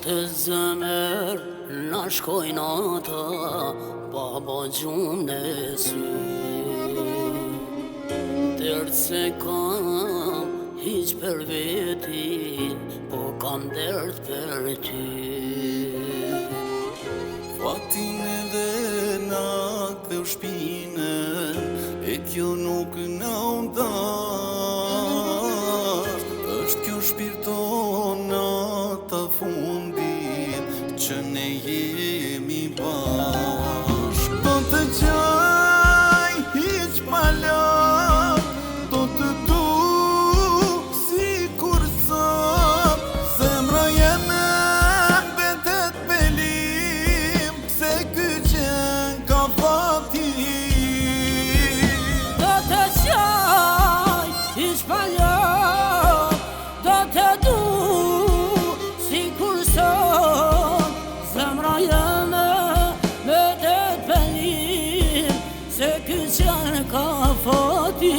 Të zëmer na shkojnë ata baba gjumë në sy Tërë se kam hiq për veti po kam dert për ty Fatin edhe na këtheu shpinën e kjo nuk na undash është kjo shpirtona ta fundit që ne jemi bashk Do të gjaj hiq palak Do të du si kur sot Zemra jeme mbetet pelim Se ky qen ka fati Do të gjaj hiq palak Do të du Se ky qen ka fati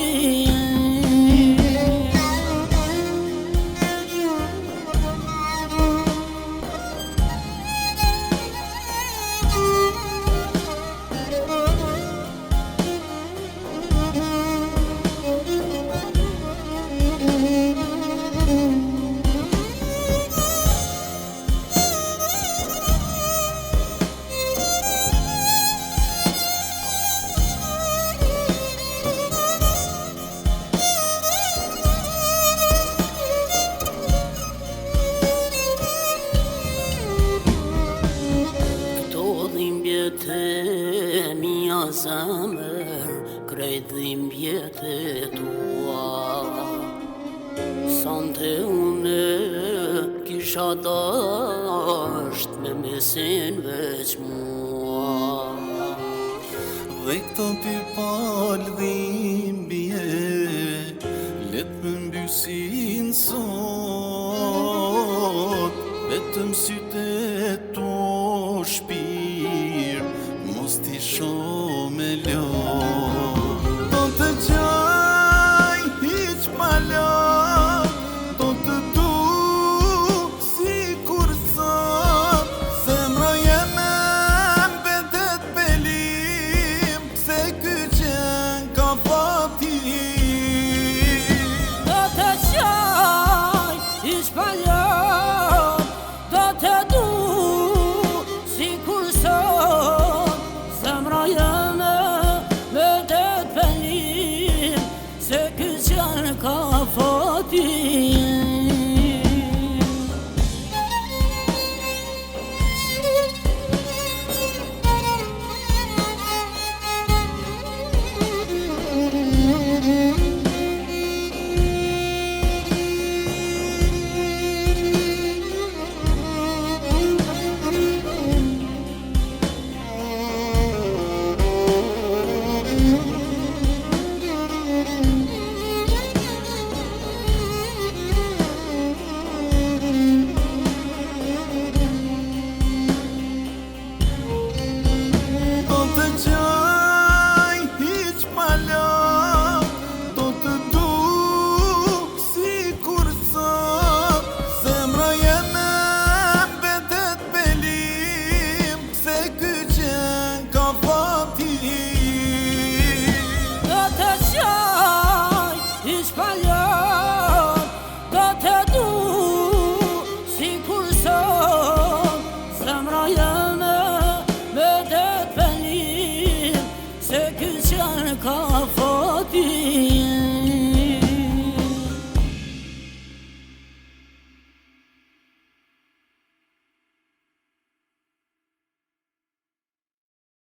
Dhimbjet mia zemër, krejt dhimbjet tua Sante une kisha dasht me mesin veç mua Dhe këto ty pal dhimbje Let më mbysin sot Vetëm syte tu shpir Mos t'i shoh me lot Do të gjaj hiq palak Do të du si kur sot Zemra jeme mbetet pelim Se ky qen ka fati Do të gjaj hiq palak Do të du si kur sot Zemra jeme mbetet pelim Se ky qen ka fati Se ky qen ka